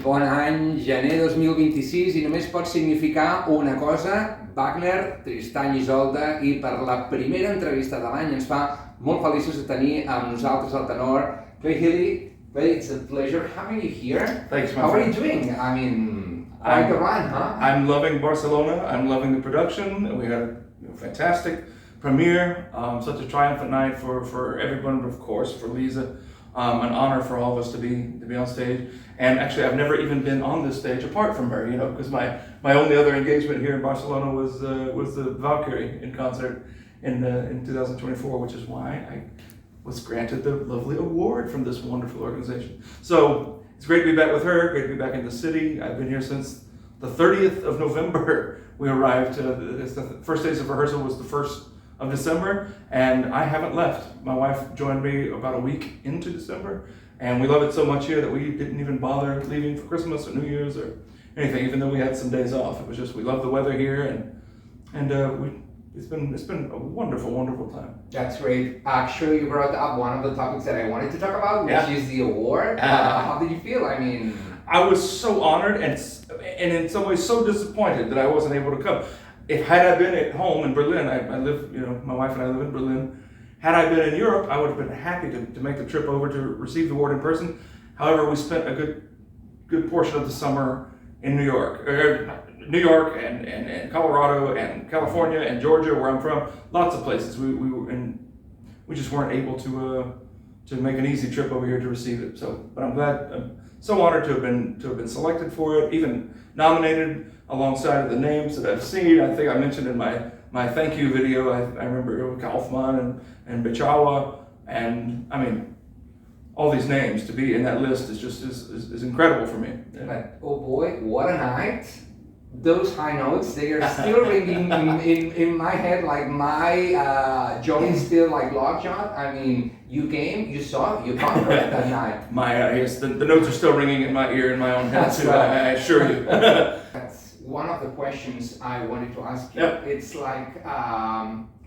bon any, gener 2026, i només pot significar una cosa: Wagner, Tristan i Isolde, i per la primera entrevista de l'any ens fa molt feliços de tenir amb nosaltres el tenor Clay Hilley. Clay, it's a pleasure having you here. Thanks, my How friend. are you doing? I mean, quite a run, huh? I'm loving Barcelona. I'm loving the production. We had a fantastic premiere. Such a triumphant night for everyone, of course, for Lisa. An honor for all of us to be on stage. And actually, I've never even been on this stage apart from her, because my only other engagement here in Barcelona was the Valkyrie in concert in 2024, which is why I was granted the lovely award from this wonderful organization. So it's great to be back with her, great to be back in the city. I've been here since the 30th of November. We arrived, the first days of rehearsal was the 1st of December, and I haven't left. My wife joined me about a week into December, and we love it so much here that we didn't even bother leaving for Christmas or New Year's or anything, even though we had some days off. It was just, we love the weather here, and it's been a wonderful, wonderful time. That's great. Actually, you brought up one of the topics that I wanted to talk about, which is the award. How did you feel? I mean, I was so honored and in some ways so disappointed that I wasn't able to come. Had I been at home in Berlin, I live, my wife and I live in Berlin. Had I been in Europe, I would have been happy to make the trip over to receive the award in person. However, we spent a good portion of the summer in New York and Colorado and California and Georgia, where I'm from. Lots of places. We just weren't able to make an easy trip over here to receive it. But I'm glad. I'm so honored to have been selected for it, even nominated alongside of the names that I've seen. I think I mentioned in my thank you video, I remember Kaufman and Bichawa, and I mean, all these names to be in that list is incredible for me. Yeah. But oh boy, what a night. Those high notes, they are still ringing in my head, like my jaw is still like lockjaw. I mean, you came, you saw, you conquered that night. Yes, the notes are still ringing in my ear, in my own head too, right. I assure you. That's one of the questions I wanted to ask you. Yep. It's like,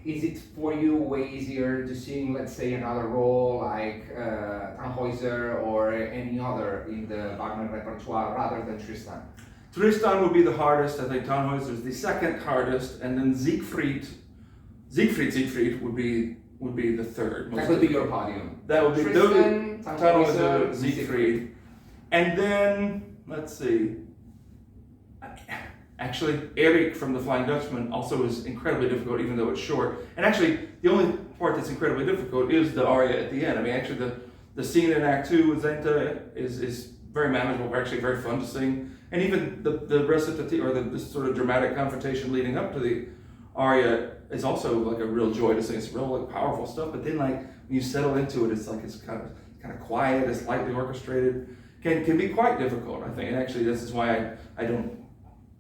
is it for you way easier to sing, let's say, another role like Tannhäuser or any other in the Wagner repertoire rather than Tristan? Tristan would be the hardest. I think Tannhäuser is the second hardest, and then Siegfried would be the third. That would be your podium. That would be Tristan, Tannhäuser, Siegfried, and then let's see. Actually, Erik from the Flying Dutchman also is incredibly difficult, even though it's short. And actually, the only part that's incredibly difficult is the aria at the end. I mean, actually, the scene in Act 2 with Zenta is very manageable, actually very fun to sing. And even the recitative, or this sort of dramatic confrontation leading up to the aria is also like a real joy to sing. It's real like powerful stuff. But then like when you settle into it, it's kind of quiet, it's lightly orchestrated. Can be quite difficult, I think. And actually, this is why I don't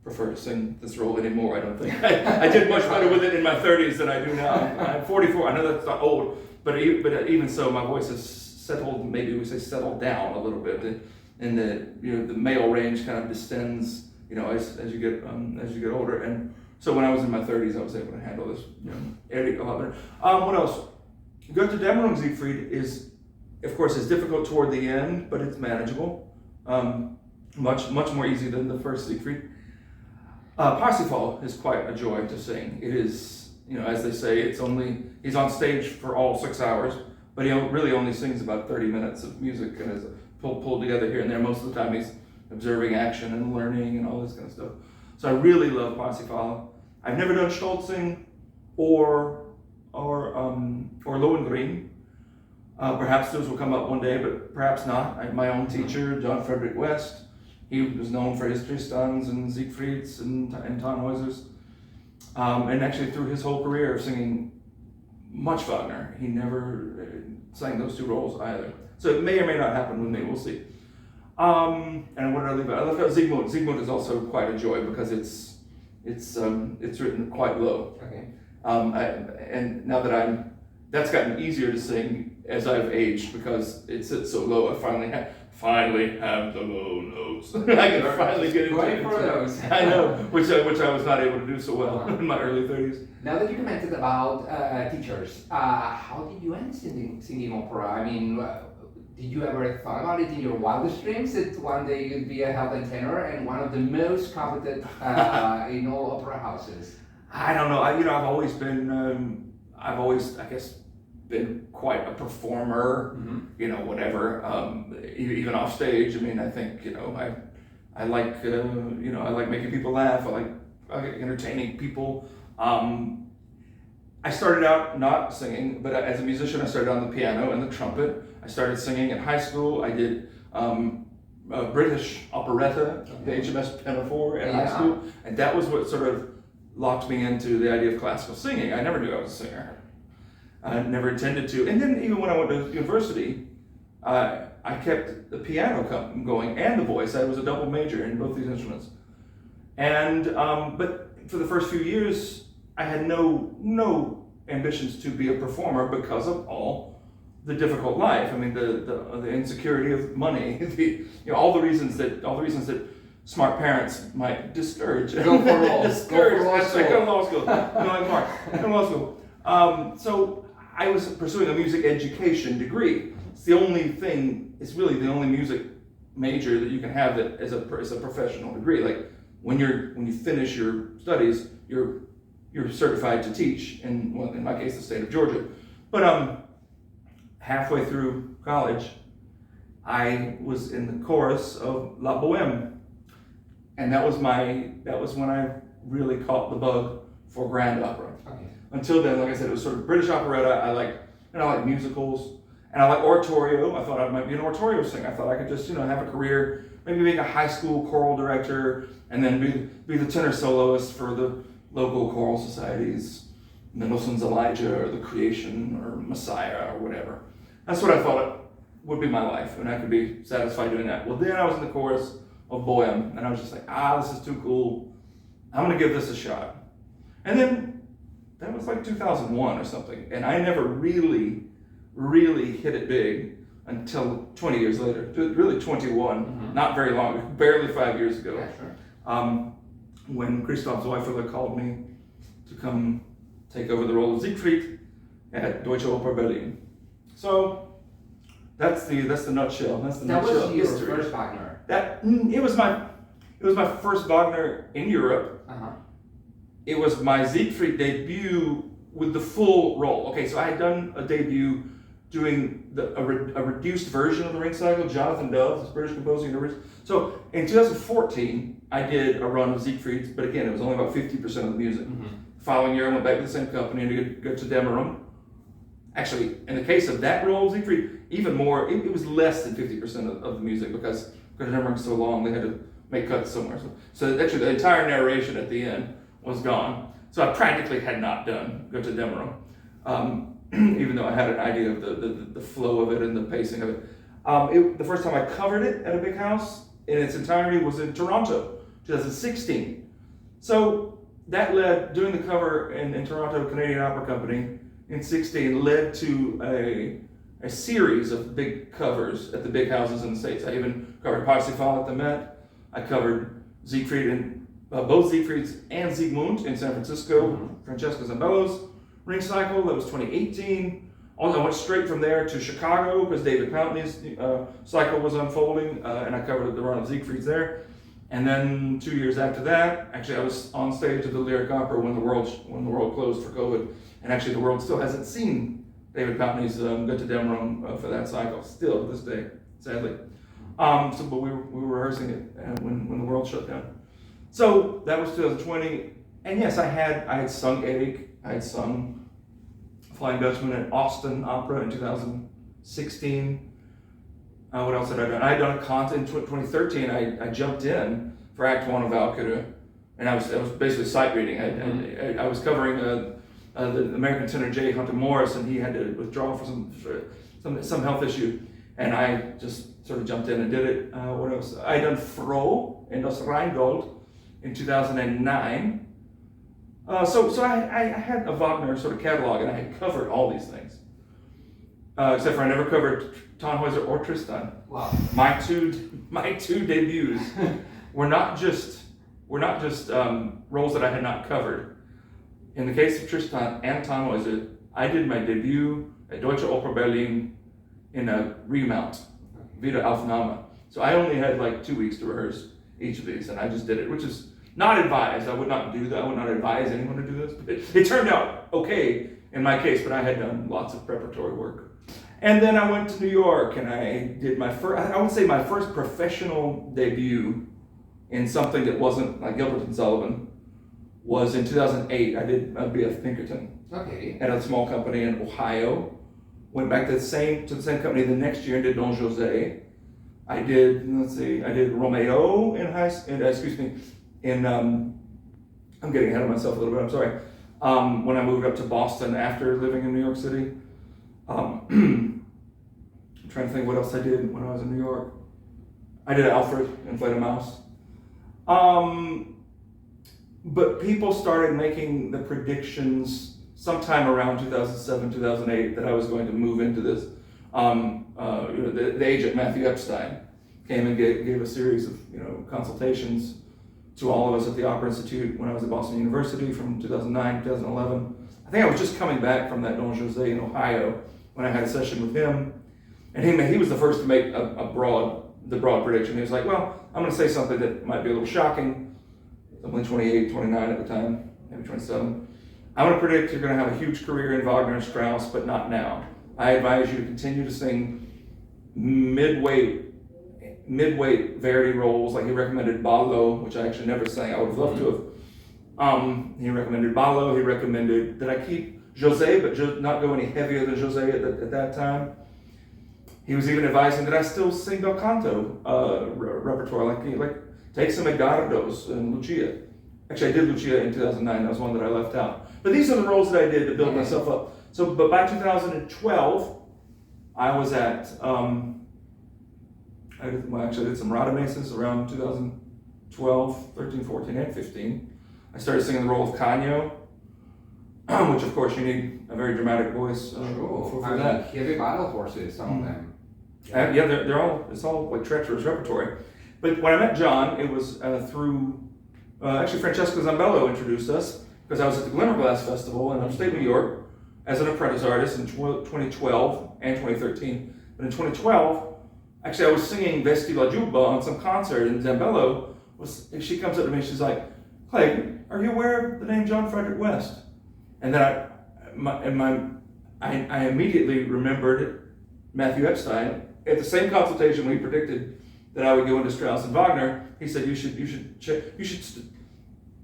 prefer to sing this role anymore. I don't think I did much better with it in my 30s than I do now. I'm 44. I know that's not old, but even so, my voice has settled. Maybe we say settled down a little bit. And the male range kind of distends, as you get older. And so when I was in my 30s, I was able to handle this Erik a lot better. What else? Goethe Dämmerung Siegfried is difficult toward the end, but it's manageable. Much more easy than the first Siegfried. Parsifal is quite a joy to sing. It is, as they say, he's on stage for all 6 hours, but he really only sings about 30 minutes of music and is pulled together here and there. Most of the time he's observing action and learning and all this kind of stuff. So I really love Parsifal. I've never done Stolzing or Lohengrin. Perhaps those will come up one day, but perhaps not. My own teacher, John Frederick West, he was known for his Tristans and Siegfrieds and Tannhäusers. And actually through his whole career of singing much Wagner, he never sang those two roles either. So it may or may not happen with me, we'll see. And what did I leave out? I left out Siegmund. Siegmund is also quite a joy because it's written quite low. Okay. And now that that's gotten easier to sing as I've aged because it sits so low. I finally have the low notes. I can finally get into it. Those. I know, which I was not able to do so well in my early 30s. Now that you commented about teachers, how did you end singing opera? I mean, Did you ever thought about it in your wildest dreams that one day you'd be a held tenor and one of the most coveted in all opera houses? I don't know. I've always been, I guess, been quite a performer. Whatever. Even off stage. I mean, I think I like I like making people laugh. I like entertaining people. I started out not singing, but as a musician, I started on the piano and the trumpet. I started singing in high school. I did British operetta, the HMS Pinafore in high school, and that was what sort of locked me into the idea of classical singing. I never knew I was a singer. I never intended to. And then even when I went to university, I kept the piano going and the voice. I was a double major in both these instruments. And but for the first few years, I had no ambitions to be a performer because of all the difficult life. I mean, the insecurity of money, all the reasons that smart parents might discourage. Go for law. Discourage. Go to law school. Like Mark, go to law school. So I was pursuing a music education degree. It's the only thing. It's really the only music major that you can have that is a professional degree. Like when you finish your studies, you're certified to teach in my case, the state of Georgia. But halfway through college, I was in the chorus of La Boheme, and that was when I really caught the bug for grand opera. Okay. Until then, like I said, it was sort of British operetta. I like musicals, and I like oratorio. I thought I might be an oratorio singer. I thought I could just have a career, maybe being a high school choral director, and then be the tenor soloist for the local choral societies, Mendelssohn's Elijah or the Creation or Messiah or whatever. That's what I thought it would be my life, and I could be satisfied doing that. Well, then I was in the chorus of Boheme, and I was just like, this is too cool. I'm gonna give this a shot. And then that was like 2001 or something, and I never really hit it big until 20 years later, really 21, not very long, barely 5 years ago. Yeah, sure. When Christoph Zweifler called me to come take over the role of Siegfried at Deutsche Oper Berlin. So that's the nutshell. That's the nutshell That was your history. first Wagner. It was my first Wagner in Europe. It was my Siegfried debut with the full role. Okay, so I had done a debut doing a reduced version of the Ring Cycle. Jonathan Dove, this British composer. So in 2014, I did a run of Siegfried, but again, it was only about 50% of the music. The following year, I went back to the same company and got to Demerum. Actually, in the case of that role of Siegfried, even more, it was less than 50% of the music because Demerum was so long, they had to make cuts somewhere. So actually, the entire narration at the end was gone. So I practically had not done Go to Demerum, even though I had an idea of the flow of it and the pacing of it. The first time I covered it at a big house in its entirety was in Toronto, 2016. So that led, doing the cover in Toronto Canadian Opera Company in 16 led to a series of big covers at the big houses in the States. I even covered Parsifal at the Met. I covered Siegfried and both Siegfrieds and Siegmund in San Francisco, Francesca Zambello's Ring Cycle, that was 2018. I went straight from there to Chicago because David Pountney's cycle was unfolding, and I covered the run of Siegfried's there. And then 2 years after that, actually I was on stage at the Lyric Opera when the world closed for COVID, and actually the world still hasn't seen David Pountney's Go to Demerum for that cycle, still to this day, sadly. But we were rehearsing it when the world shut down. So that was 2020, and yes, I had sung Eric, I had sung Flying Dutchman at Austin Opera in 2016. What else had I done? I had done a concert in 2013. I jumped in for Act 1 of Valkyrie, and I was basically sight reading. I was covering the American tenor J. Hunter Morris, and he had to withdraw for some health issue, and I just sort of jumped in and did it. What else? I had done Froh in Das Rheingold in 2009. So I had a Wagner sort of catalog, and I had covered all these things. Except for I never covered Tannhäuser or Tristan. Wow. My two debuts were not just roles that I had not covered. In the case of Tristan and Tannhäuser, I did my debut at Deutsche Oper Berlin in a remount, Vita Aufnahme. So I only had like 2 weeks to rehearse each of these, and I just did it, which is not advised. I would not do that. I would not advise anyone to do this. But it turned out okay in my case, but I had done lots of preparatory work. And then I went to New York, and I did my first professional debut in something that wasn't like Gilbert and Sullivan was in 2008. I did B.F. Pinkerton at a small company in Ohio. Went back to the same company the next year and did Don José. I did Romeo in I'm getting ahead of myself a little bit, I'm sorry. When I moved up to Boston after living in New York City. I'm trying to think what else I did when I was in New York. I did Alfred in Flight of Mouse. But people started making the predictions sometime around 2007, 2008 that I was going to move into this. The agent Matthew Epstein came and gave a series of consultations to all of us at the Opera Institute when I was at Boston University from 2009 2011. I think I was just coming back from that Don José in Ohio when I had a session with him, and he was the first to make the broad prediction. He was like, well, I'm going to say something that might be a little shocking. I'm only 28, 29 at the time, maybe 27. I'm going to predict you're going to have a huge career in Wagner and Strauss, but not now. I advise you to continue to sing mid-weight Verdi roles, like he recommended Ballo, which I actually never sang. I would have loved to have. He recommended Ballo. He recommended that I keep José, but not go any heavier than José at that time. He was even advising that I still sing bel canto repertoire, like take some Edgardos and Lucia. Actually, I did Lucia in 2009. That was one that I left out. But these are the roles that I did to build myself up. So, but by 2012, I was at. I did some Radamesses around 2012, 13, 14, and 15. I started singing the role of Canio, which of course you need a very dramatic voice for that. Heavy battle horses, some of them. It's all like treacherous repertory. But when I met John, it was through, actually Francesco Zambello introduced us, because I was at the Glimmerglass Festival in upstate New York as an apprentice artist in 2012 and 2013. But in 2012, actually, I was singing Vesti la Giubba on some concert, and Zambello she comes up to me, she's like, Clay, are you aware of the name John Frederick West? And then I immediately remembered Matthew Epstein. At the same consultation when he predicted that I would go into Strauss and Wagner, he said, you should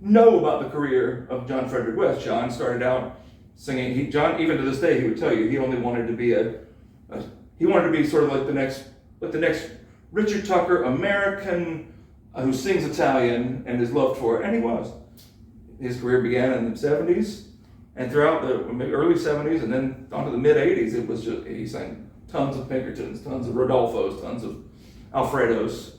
know about the career of John Frederick West. John started out singing, John, even to this day, he would tell you, he only wanted to be he wanted to be sort of like the next Richard Tucker, American, who sings Italian and is loved for it, and he was. His career began in the 70s, and throughout the early 70s, and then on to the mid 80s, it was just, he sang tons of Pinkertons, tons of Rodolfos, tons of Alfredos,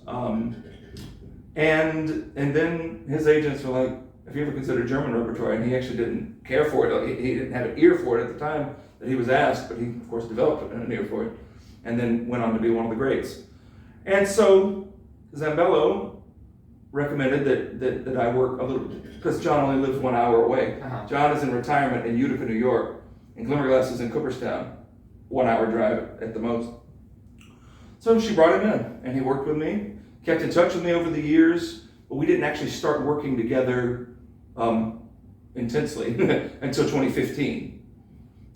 and then his agents were like, have you ever considered German repertoire? And he actually didn't care for it. He didn't have an ear for it at the time that he was asked, but he of course developed an ear for it, and then went on to be one of the greats. And so Zambello recommended that I work a little bit, because John only lives 1 hour away. John is in retirement in Utica, New York, and Glimmerglass is in Cooperstown, 1 hour drive at the most. So she brought him in, and he worked with me, kept in touch with me over the years, but we didn't actually start working together intensely until 2015.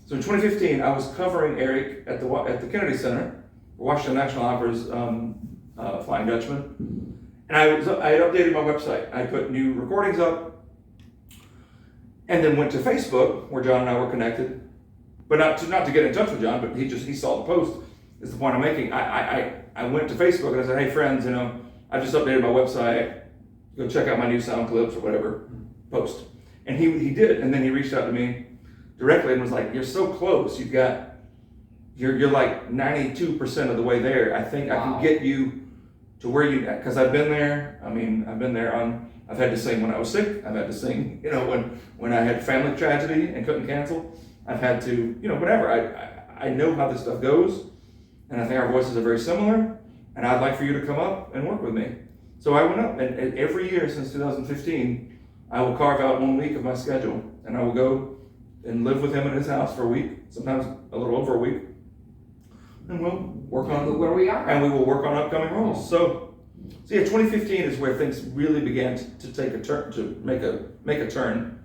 So in 2015, I was covering Eric at the Kennedy Center, Washington National Opera's Flying Dutchman. And I had updated my website. I put new recordings up, and then went to Facebook, where John and I were connected, but not to get in touch with John, but he saw the post. Is the point I'm making. I went to Facebook and I said, hey friends, I just updated my website. Go check out my new sound clips or whatever. Post. And he did, and then he reached out to me directly and was like, you're so close. You're like 92% of the way there. I think I can get you to where because I've been there. I've had to sing when I was sick. I've had to sing, when I had family tragedy and couldn't cancel. I've had to, whatever. I know how this stuff goes, and I think our voices are very similar, and I'd like for you to come up and work with me. So I went up, and every year since 2015, I will carve out 1 week of my schedule, and I will go and live with him in his house for a week, sometimes a little over a week. and we'll work on Look where we are. and we will work on upcoming roles. So yeah, 2015 is where things really began to take a turn, to make a turn.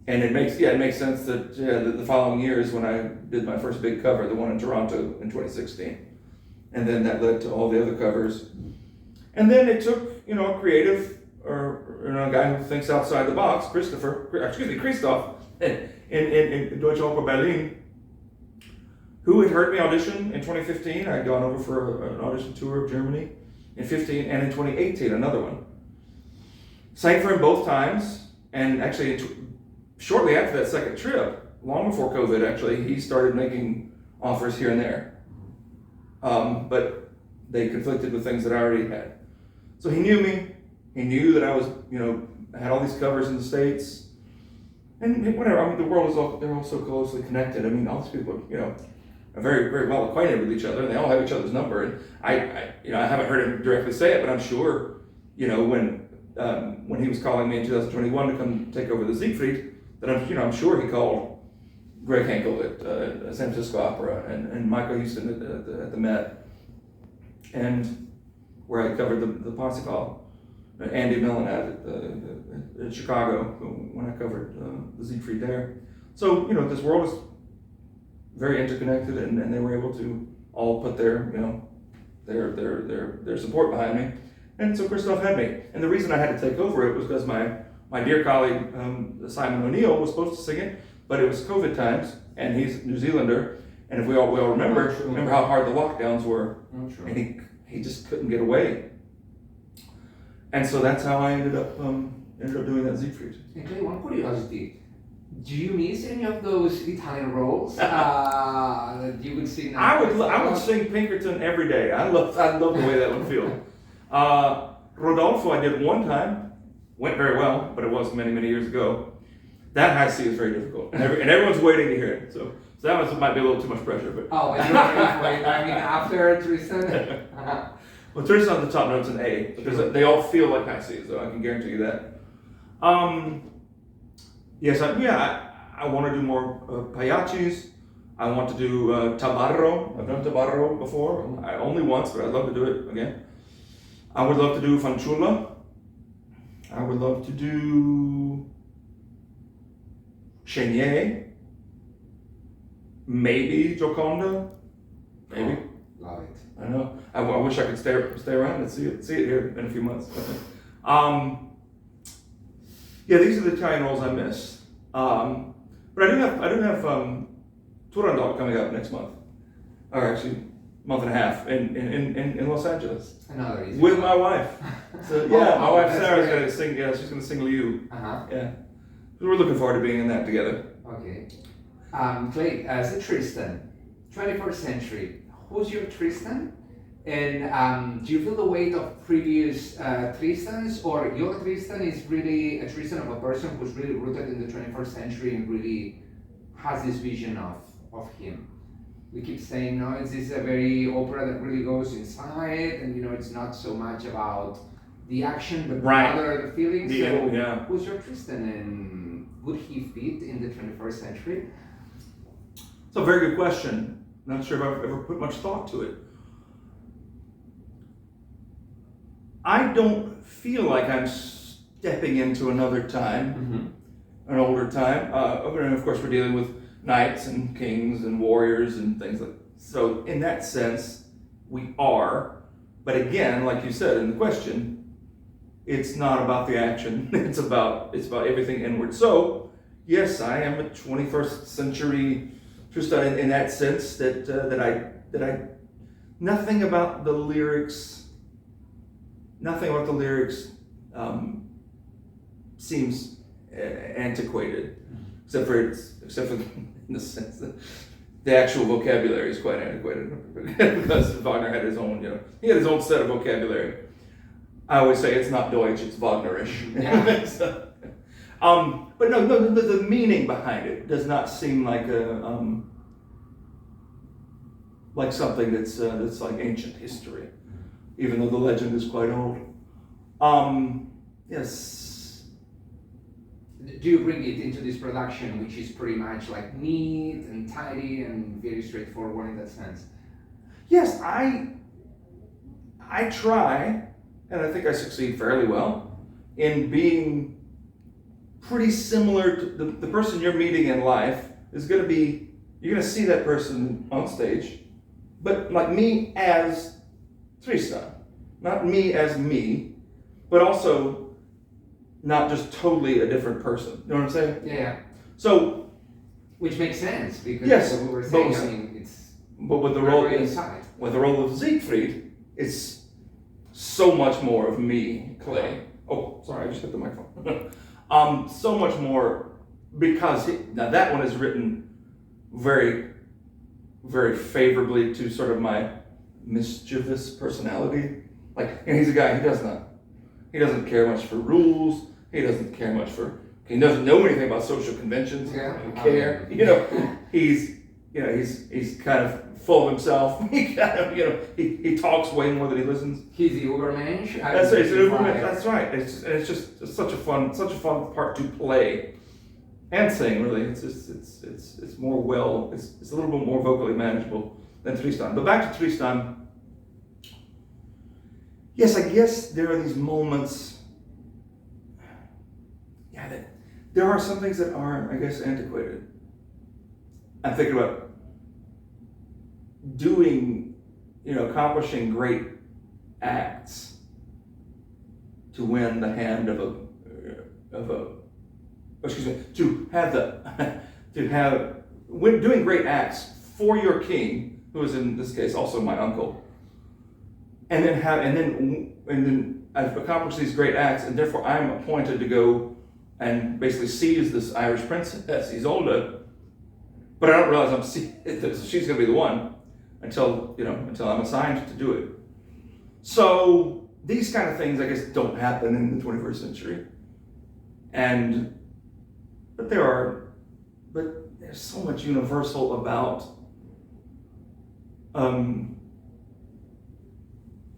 And it makes sense that the following year is when I did my first big cover, the one in Toronto in 2016, and then that led to all the other covers. And then it took a creative or a guy who thinks outside the box, Christoph, in Deutsche Oper Berlin, who had heard me audition in 2015. I had gone over for an audition tour of Germany in 15, and in 2018 another one. Sang for him both times, and actually shortly after that second trip, long before COVID actually, he started making offers here and there. But they conflicted with things that I already had. So he knew me, he knew that I was, I had all these covers in the States, and whatever, the world they're all so closely connected. All these people, are very, very well acquainted with each other, and they all have each other's number, and I haven't heard him directly say it, but I'm sure, when he was calling me in 2021 to come take over the Siegfried, that I'm sure he called Greg Henkel at San Francisco Opera and Michael Houston at the Met, and where I covered the Parsifal, Andy Millinat at Chicago when I covered the Siegfried there. So this world is very interconnected, and they were able to all put their support behind me, and so Christoph had me. And the reason I had to take over it was because my dear colleague Simon O'Neill was supposed to sing it, but it was COVID times, and he's a New Zealander, and if we all remember how hard the lockdowns were, and he just couldn't get away, and so that's how I ended up doing that Siegfried. And Clay, one curiosity. Do you miss any of those Italian roles that you would sing? I would sing Pinkerton every day. I love the way that would feel. Rodolfo I did one time, went very well, but it was many, many years ago. That high C is very difficult, and everyone's waiting to hear it. So that one might be a little too much pressure. But after Tristan. Well, Tristan's on the top notes in A, because they all feel like high C's, so I can guarantee you that. Yes, I want to do more pagliaccis. I want to do tabarro. I've done tabarro before, only once, but I'd love to do it again. I would love to do fanciulla. I would love to do Chenier. Maybe Gioconda. Maybe. Oh, love it. I know. I wish I could stay around and see it here in a few months. Yeah, these are the Italian roles I miss. But I do have Turandot coming up next month, or actually month and a half in Los Angeles. Another easy with one. my wife. So my wife Sarah's gonna sing. Yeah, she's gonna sing Liu. Yeah, we're looking forward to being in that together. Okay. Clay, as a Tristan, 21st century, who's your Tristan? And do you feel the weight of previous Tristans, or your Tristan is really a Tristan of a person who's really rooted in the 21st century and really has this vision of him? We keep saying, no, it's a very opera that really goes inside, and it's not so much about the action, but rather the feelings. So who's your Tristan, and would he fit in the 21st century? It's a very good question. Not sure if I've ever put much thought to it. I don't feel like I'm stepping into another time, an older time. And of course, we're dealing with knights and kings and warriors and things like that. So in that sense, we are. But again, like you said in the question, it's not about the action. It's about everything inward. So yes, I am a 21st century Tristan in that sense that I nothing about the lyrics. Nothing about the lyrics seems antiquated, except for in the sense that the actual vocabulary is quite antiquated because Wagner had his own, he had his own set of vocabulary. I always say it's not Deutsch, it's Wagnerish. Yeah. So, but no, the meaning behind it does not seem like like something that's like ancient history, even though the legend is quite old. Yes. Do you bring it into this production, which is pretty much like neat and tidy and very straightforward in that sense? yes, I try, and I think I succeed fairly well, in being pretty similar to the person you're meeting in life is going to be, you're going to see that person on stage, but like me as Tristan, not me as me, but also not just totally a different person. You know what I'm saying? Yeah. So, which makes sense because yes, what we were saying, but, I mean, it's with the role of Siegfried, it's so much more of me, Clay. Oh, sorry, I just hit the microphone. So much more because now that one is written very, very favorably to sort of my mischievous personality. Like, he's a guy, he doesn't care much for rules. He doesn't care much for, he doesn't know anything about social conventions. Yeah. He doesn't care. He's kind of full of himself. He kind of, he talks way more than he listens. He's the Ubermensch. That's right. It's just such a fun part to play and sing. Really, it's more it's a little bit more vocally manageable than Tristan. But back to Tristan. Yes, I guess there are these moments. Yeah, there are some things that are, I guess, antiquated. I'm thinking about accomplishing great acts to win the hand doing great acts for your king, who is in this case also my uncle, and then I've accomplished these great acts, and therefore I'm appointed to go and basically seize this Irish princess, Isolde, but I don't realize she's going to be the one until I'm assigned to do it. So these kind of things, I guess, don't happen in the 21st century, but there's so much universal about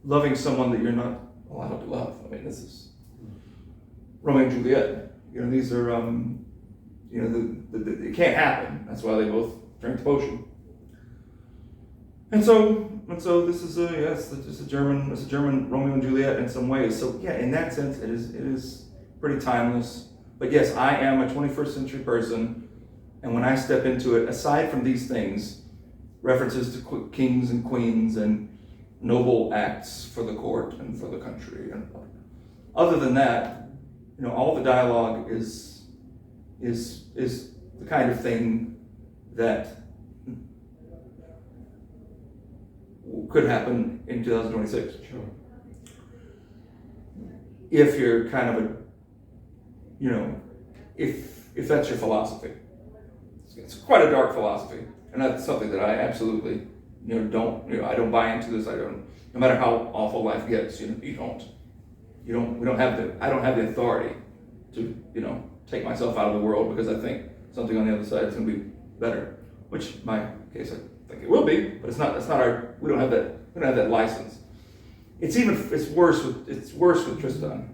loving someone that you're not allowed to love. I mean, this is Romeo and Juliet. These are, it can't happen. That's why they both drank the potion. And so this is a German Romeo and Juliet in some ways. So yeah, in that sense, it is pretty timeless. But yes, I am a 21st century person, and when I step into it, aside from these things, references to kings and queens and noble acts for the court and for the country, and other than that, all the dialogue is the kind of thing that could happen in 2026. Sure. If you're kind of if that's your philosophy. It's quite a dark philosophy, and that's something that I absolutely I don't buy into this. No matter how awful life gets, I don't have the authority to take myself out of the world because I think something on the other side is going to be better, which in my case I think it will be, but it's not we don't have that license. It's worse with Tristan,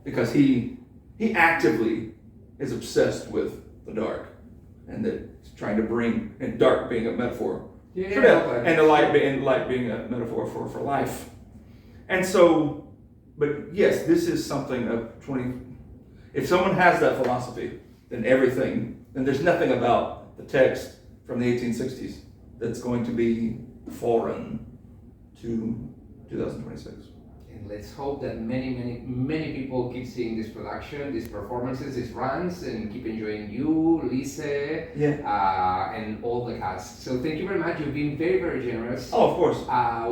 because he actively is obsessed with the dark, and that he's trying to bring, and dark being a metaphor for death, and the light being a metaphor for life. And so, but yes, this is something of 20. If someone has that philosophy, then there's nothing about the text from the 1860s that's going to be foreign to 2026. And let's hope that many people keep seeing this production, these performances, these runs, and keep enjoying you, Lise, and all the cast. So thank you very much. You've been very, very generous. Oh, of course.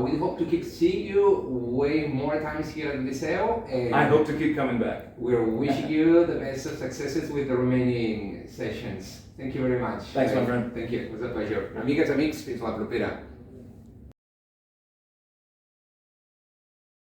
We hope to keep seeing you way more times here at Liceu. And I hope to keep coming back. We're wishing you the best of successes with the remaining sessions. Thank you very much. Thanks, my friend. Thank you. It was a pleasure. Amigues, amics, fins la propera.